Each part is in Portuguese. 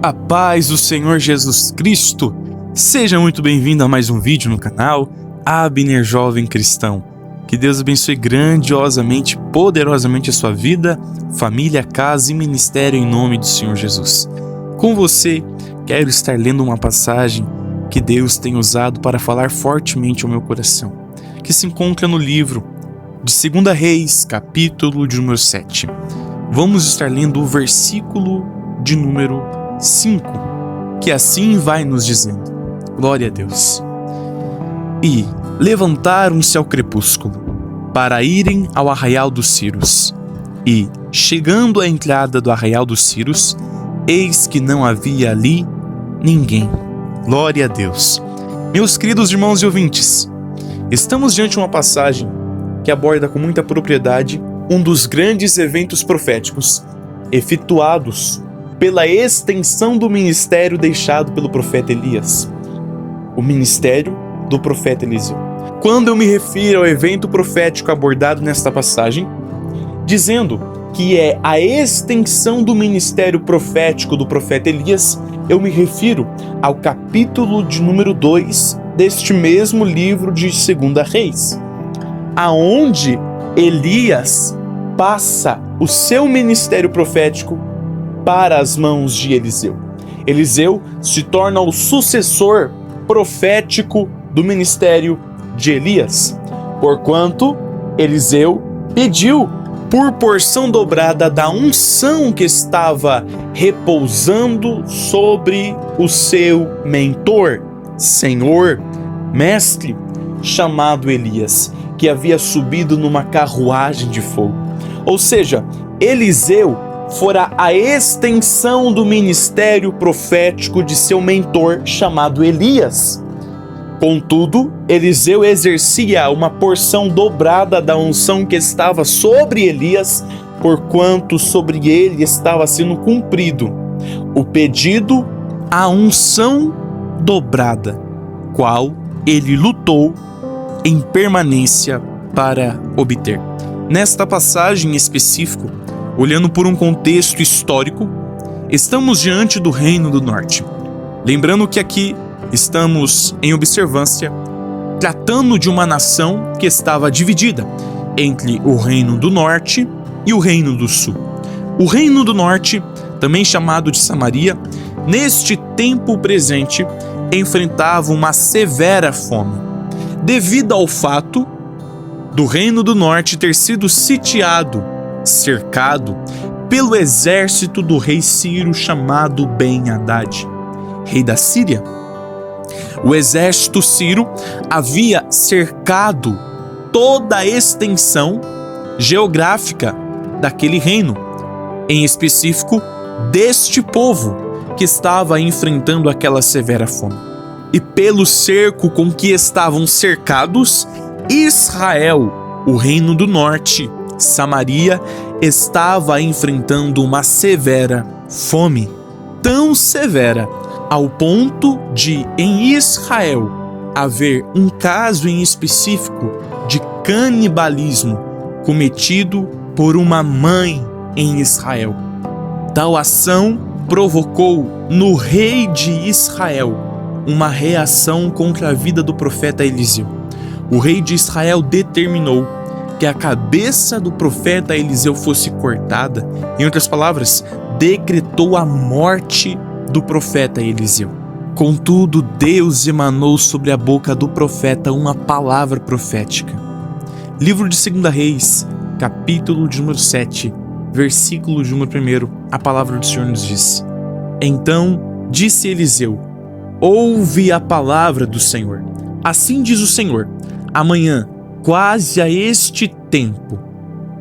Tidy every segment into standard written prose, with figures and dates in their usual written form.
A paz do Senhor Jesus Cristo. Seja muito bem-vindo a mais um vídeo no canal Abner Jovem Cristão. Que Deus abençoe grandiosamente, poderosamente a sua vida, família, casa e ministério em nome do Senhor Jesus. Com você, quero estar lendo uma passagem que Deus tem usado para falar fortemente ao meu coração, que se encontra no livro de 2 Reis, capítulo de número 7. Vamos estar lendo o versículo de número 5, que assim vai nos dizendo: glória a Deus. E levantaram-se ao crepúsculo, para irem ao arraial dos Círios. E, chegando à entrada do arraial dos Círios, eis que não havia ali ninguém. Glória a Deus. Meus queridos irmãos e ouvintes, estamos diante de uma passagem que aborda com muita propriedade um dos grandes eventos proféticos efetuados pela extensão do ministério deixado pelo profeta Elias, o ministério do profeta Eliseu. Quando eu me refiro ao evento profético abordado nesta passagem, dizendo que é a extensão do ministério profético do profeta Elias, eu me refiro ao capítulo de número 2 deste mesmo livro de 2 Reis, aonde Elias passa o seu ministério profético para as mãos de Eliseu. Eliseu se torna o sucessor profético do ministério de Elias, porquanto Eliseu pediu por porção dobrada da unção que estava repousando sobre o seu mentor, senhor, mestre, chamado Elias, que havia subido numa carruagem de fogo. Ou seja, Eliseu fora a extensão do ministério profético de seu mentor chamado Elias. Contudo, Eliseu exercia uma porção dobrada da unção que estava sobre Elias, porquanto sobre ele estava sendo cumprido o pedido, a unção dobrada, qual ele lutou em permanência para obter. Nesta passagem em específico, olhando por um contexto histórico, estamos diante do Reino do Norte. Lembrando que aqui estamos em observância, tratando de uma nação que estava dividida entre o Reino do Norte e o Reino do Sul. O Reino do Norte, também chamado de Samaria, neste tempo presente, enfrentava uma severa fome, devido ao fato do Reino do Norte ter sido sitiado, cercado pelo exército do rei Ciro chamado Ben-Hadad, rei da Síria. O exército Ciro havia cercado toda a extensão geográfica daquele reino, em específico deste povo que estava enfrentando aquela severa fome. E pelo cerco com que estavam cercados, Israel, o reino do norte, Samaria, estava enfrentando uma severa fome, tão severa ao ponto de, em Israel, haver um caso em específico de canibalismo cometido por uma mãe em Israel. Tal ação provocou no rei de Israel uma reação contra a vida do profeta Eliseu. O rei de Israel determinou que a cabeça do profeta Eliseu fosse cortada. Em outras palavras, decretou a morte do profeta Eliseu. Contudo, Deus emanou sobre a boca do profeta uma palavra profética. Livro de 2 Reis, capítulo de número 7, versículo de número 1, a palavra do Senhor nos diz: então disse Eliseu: ouve a palavra do Senhor. Assim diz o Senhor: amanhã, quase a este tempo,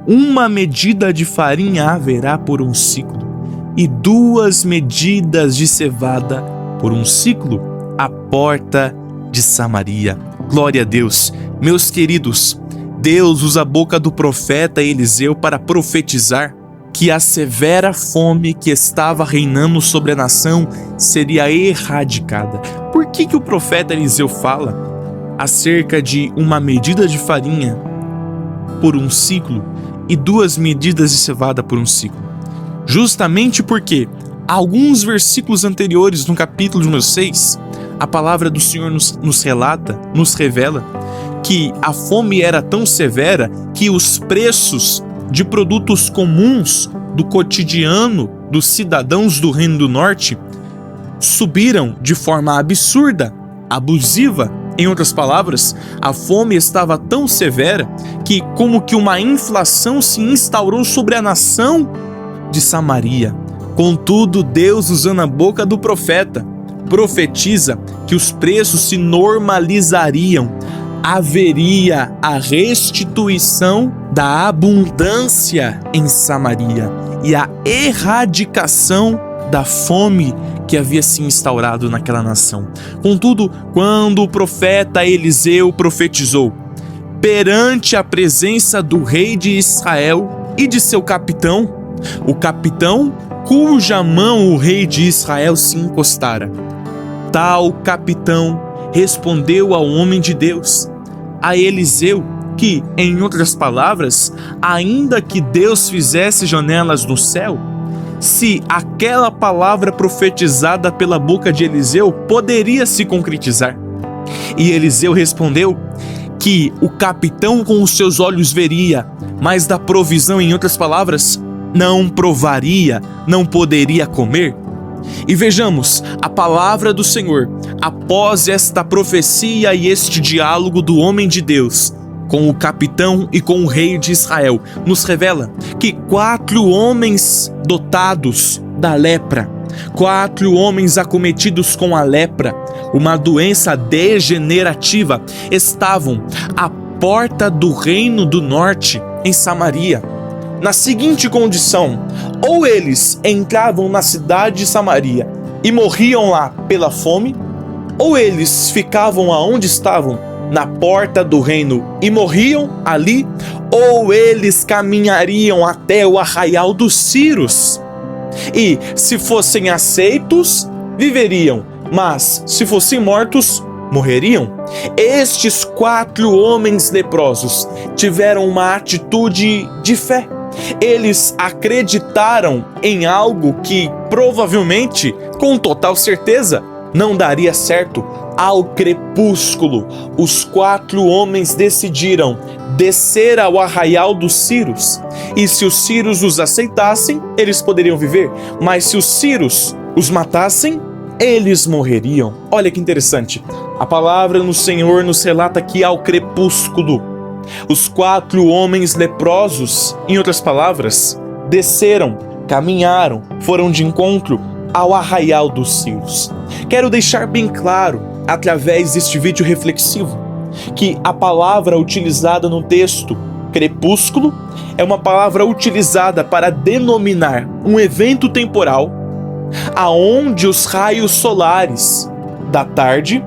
uma medida de farinha haverá por um ciclo, e 2 medidas de cevada por um ciclo, à porta de Samaria. Glória a Deus. Meus queridos, Deus usa a boca do profeta Eliseu para profetizar que a severa fome que estava reinando sobre a nação seria erradicada. Por que o profeta Eliseu fala acerca de uma medida de farinha por um ciclo e 2 medidas de cevada por um ciclo? Justamente porque Alguns versículos anteriores, no capítulo número 6, a palavra do Senhor nos relata, nos revela, que a fome era tão severa que os preços de produtos comuns do cotidiano dos cidadãos do Reino do Norte subiram de forma absurda, abusiva. Em outras palavras, a fome estava tão severa que como que uma inflação se instaurou sobre a nação de Samaria. Contudo, Deus, usando a boca do profeta, profetiza que os preços se normalizariam. Haveria a restituição da abundância em Samaria e a erradicação da fome que havia se instaurado naquela nação. Contudo, quando o profeta Eliseu profetizou perante a presença do rei de Israel e de seu capitão, o capitão cuja mão o rei de Israel se encostara, tal capitão respondeu ao homem de Deus, a Eliseu, que, em outras palavras, ainda que Deus fizesse janelas no céu, se aquela palavra profetizada pela boca de Eliseu poderia se concretizar. E Eliseu respondeu que o capitão com os seus olhos veria, mas da provisão, em outras palavras, não provaria, não poderia comer. E vejamos a palavra do Senhor após esta profecia e este diálogo do homem de Deus com o capitão e com o rei de Israel, nos revela que 4 homens dotados da lepra, 4 homens acometidos com a lepra, uma doença degenerativa, estavam à porta do reino do norte, em Samaria, na seguinte condição: ou eles entravam na cidade de Samaria e morriam lá pela fome, ou eles ficavam aonde estavam, na porta do reino, e morriam ali, ou eles caminhariam até o arraial dos Círios, e se fossem aceitos, viveriam, mas se fossem mortos, morreriam. Estes 4 homens leprosos tiveram uma atitude de fé. Eles acreditaram em algo que provavelmente, com total certeza, não daria certo. Ao crepúsculo, os 4 homens decidiram descer ao arraial dos Círios. E se os Círios os aceitassem, eles poderiam viver. Mas se os Círios os matassem, eles morreriam. Olha que interessante. A palavra do Senhor nos relata que ao crepúsculo, os 4 homens leprosos, em outras palavras, desceram, caminharam, foram de encontro ao arraial dos Círios. Quero deixar bem claro, através deste vídeo reflexivo, que a palavra utilizada no texto crepúsculo é uma palavra utilizada para denominar um evento temporal aonde os raios solares da tarde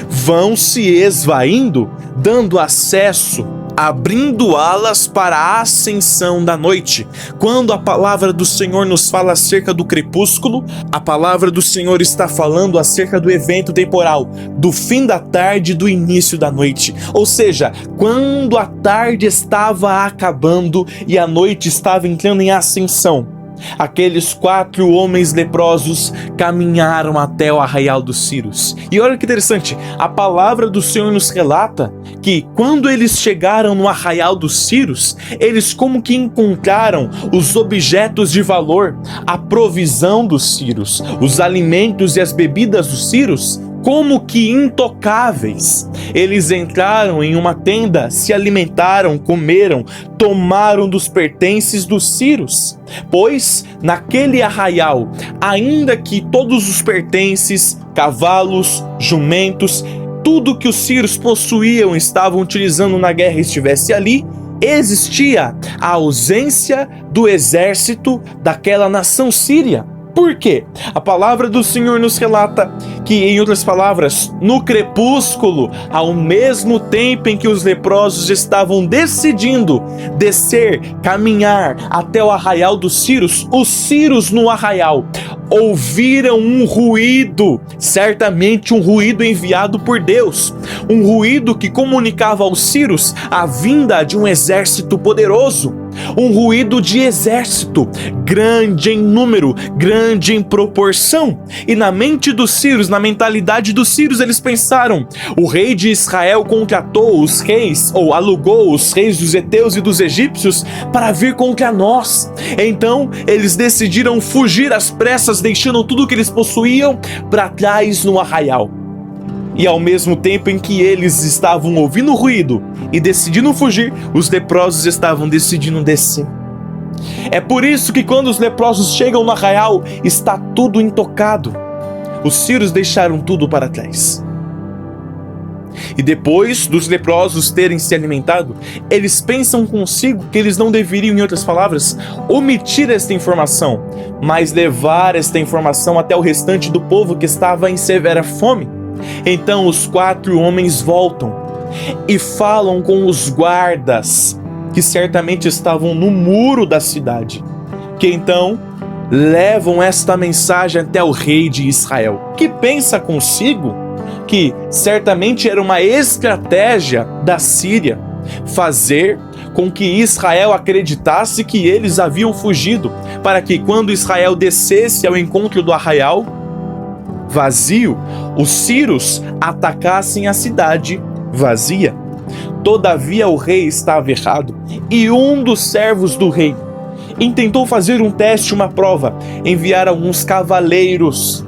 vão se esvaindo, dando acesso, abrindo alas para a ascensão da noite. Quando a palavra do Senhor nos fala acerca do crepúsculo, a palavra do Senhor está falando acerca do evento temporal, do fim da tarde e do início da noite. Ou seja, quando a tarde estava acabando e a noite estava entrando em ascensão, aqueles 4 homens leprosos caminharam até o arraial dos Círios. E olha que interessante, a palavra do Senhor nos relata que quando eles chegaram no arraial dos Círios, eles como que encontraram os objetos de valor, a provisão dos Círios, os alimentos e as bebidas dos Círios, como que intocáveis. Eles entraram em uma tenda, se alimentaram, comeram, tomaram dos pertences dos Círios, pois naquele arraial, ainda que todos os pertences, cavalos, jumentos, tudo que os Círios possuíam, estavam utilizando na guerra, estivesse ali, existia a ausência do exército daquela nação síria. Por quê? A palavra do Senhor nos relata que, em outras palavras, no crepúsculo, ao mesmo tempo em que os leprosos estavam decidindo descer, caminhar até o arraial dos Círios, os Círios no arraial ouviram um ruído, certamente um ruído enviado por Deus, um ruído que comunicava aos Círios a vinda de um exército poderoso, um ruído de exército, grande em número, grande em proporção. E na mente dos sírios, na mentalidade dos sírios, eles pensaram: o rei de Israel contratou os reis, ou alugou os reis dos heteus e dos egípcios para vir contra nós. Então eles decidiram fugir às pressas, deixando tudo que eles possuíam para trás no arraial. E ao mesmo tempo em que eles estavam ouvindo o ruído e decidindo fugir, os leprosos estavam decidindo descer. É por isso que quando os leprosos chegam no arraial, está tudo intocado. Os sírios deixaram tudo para trás. E depois dos leprosos terem se alimentado, eles pensam consigo que eles não deveriam, em outras palavras, omitir esta informação, mas levar esta informação até o restante do povo que estava em severa fome. Então os 4 homens voltam e falam com os guardas, que certamente estavam no muro da cidade, que então levam esta mensagem até o rei de Israel, que pensa consigo que certamente era uma estratégia da Síria fazer com que Israel acreditasse que eles haviam fugido, para que quando Israel descesse ao encontro do arraial vazio, os sírios atacassem a cidade vazia. Todavia o rei estava errado, e um dos servos do rei intentou fazer um teste, uma prova, enviar alguns cavaleiros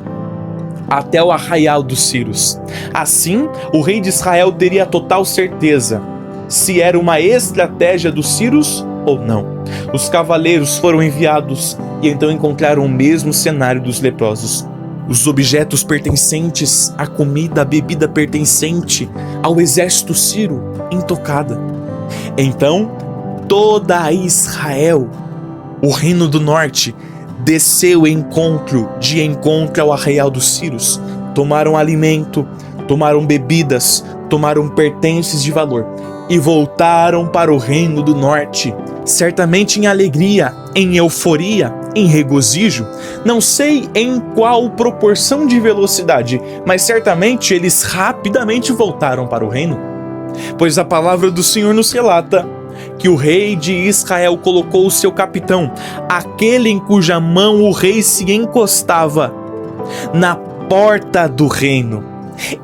até o arraial dos sírios. Assim, o rei de Israel teria total certeza se era uma estratégia dos sírios ou não. Os cavaleiros foram enviados e então encontraram o mesmo cenário dos leprosos. Os objetos pertencentes à comida, a bebida pertencente ao exército sírio, intocada. Então, toda Israel, o reino do norte, desceu de encontro ao arraial dos sírios. Tomaram alimento, tomaram bebidas, tomaram pertences de valor e voltaram para o reino do norte, certamente em alegria, em euforia, em regozijo. Não sei em qual proporção de velocidade, mas certamente eles rapidamente voltaram para o reino, pois a palavra do Senhor nos relata que o rei de Israel colocou o seu capitão, aquele em cuja mão o rei se encostava, na porta do reino.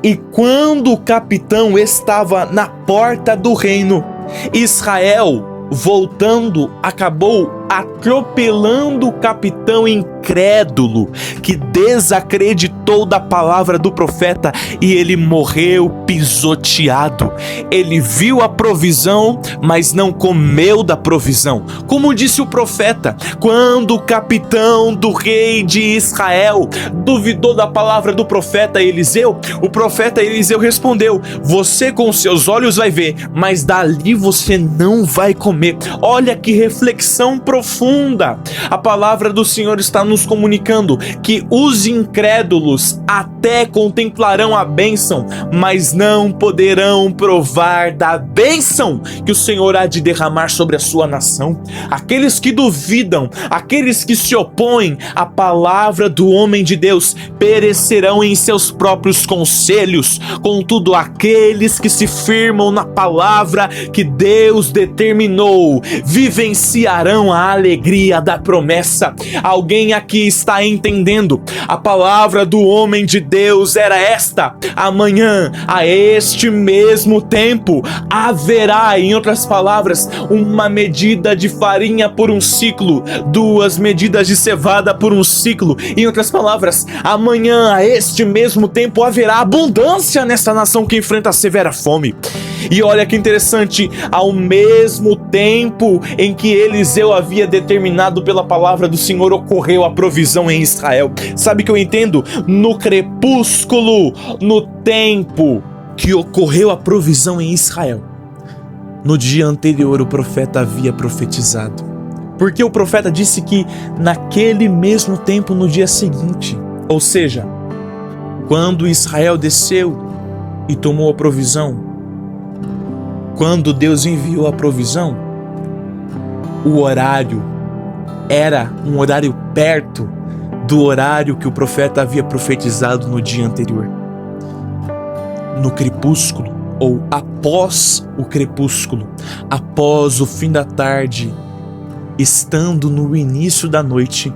E quando o capitão estava na porta do reino, Israel, voltando, acabou atropelando o capitão incrédulo, que desacreditou da palavra do profeta, e ele morreu pisoteado. Ele viu a provisão, mas não comeu da provisão. Como disse o profeta, quando o capitão do rei de Israel duvidou da palavra do profeta Eliseu, o profeta Eliseu respondeu: você com seus olhos vai ver, mas dali você não vai comer. Olha que reflexão profunda. A palavra do Senhor está nos comunicando que os incrédulos até contemplarão a bênção, mas não poderão provar da bênção que o Senhor há de derramar sobre a sua nação. Aqueles que duvidam, aqueles que se opõem à palavra do homem de Deus, perecerão em seus próprios conselhos. Contudo, aqueles que se firmam na palavra que Deus determinou, vivenciarão a alegria da promessa. Alguém aqui está entendendo? A palavra do homem de Deus era esta: amanhã, a este mesmo tempo, haverá, em outras palavras, uma medida de farinha por um ciclo, 2 medidas de cevada por um ciclo. Em outras palavras, amanhã, a este mesmo tempo, haverá abundância nessa nação que enfrenta a severa fome. E olha que interessante, ao mesmo tempo em que Eliseu havia determinado pela palavra do Senhor, ocorreu a provisão em Israel. Sabe o que eu entendo? No crepúsculo, no tempo que ocorreu a provisão em Israel, no dia anterior o profeta havia profetizado. Porque o profeta disse que naquele mesmo tempo, no dia seguinte, ou seja, quando Israel desceu e tomou a provisão, quando Deus enviou a provisão, o horário era um horário perto do horário que o profeta havia profetizado no dia anterior. No crepúsculo, ou após o crepúsculo, após o fim da tarde, estando no início da noite,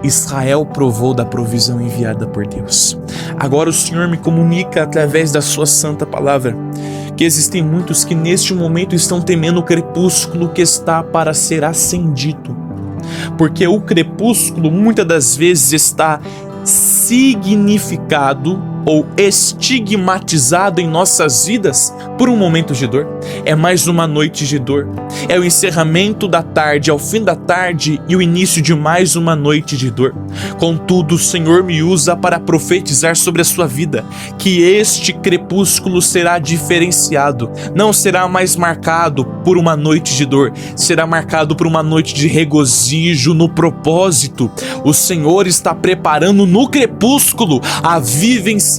Israel provou da provisão enviada por Deus. Agora o Senhor me comunica através da sua santa palavra que existem muitos que neste momento estão temendo o crepúsculo que está para ser acendido, porque o crepúsculo muitas das vezes está significado ou estigmatizado em nossas vidas por um momento de dor. É mais uma noite de dor, é o encerramento da tarde, é o fim da tarde e o início de mais uma noite de dor. Contudo, o Senhor me usa para profetizar sobre a sua vida que este crepúsculo será diferenciado, não será mais marcado por uma noite de dor, será marcado por uma noite de regozijo no propósito. O Senhor está preparando no crepúsculo a vivenciação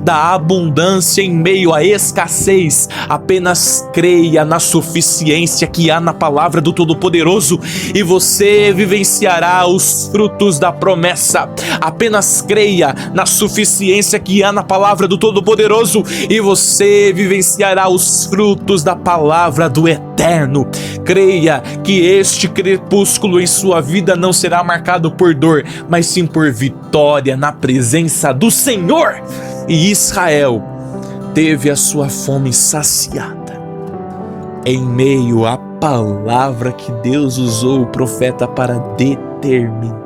da abundância em meio à escassez. Apenas creia na suficiência que há na palavra do Todo-Poderoso e você vivenciará os frutos da promessa. Apenas creia na suficiência que há na palavra do Todo-Poderoso e você vivenciará os frutos da palavra do Eterno. Creia que este crepúsculo em sua vida não será marcado por dor, mas sim por vitória na presença do Senhor. E Israel teve a sua fome saciada em meio à palavra que Deus usou o profeta para determinar.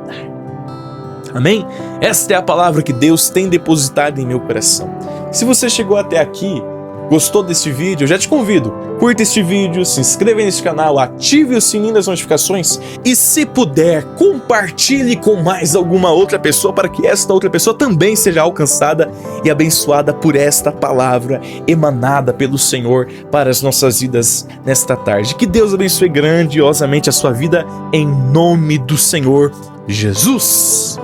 Amém? Esta é a palavra que Deus tem depositado em meu coração. Se você chegou até aqui, gostou deste vídeo, eu já te convido, curta este vídeo, se inscreva neste canal, ative o sininho das notificações e, se puder, compartilhe com mais alguma outra pessoa para que esta outra pessoa também seja alcançada e abençoada por esta palavra emanada pelo Senhor para as nossas vidas nesta tarde. Que Deus abençoe grandiosamente a sua vida em nome do Senhor Jesus.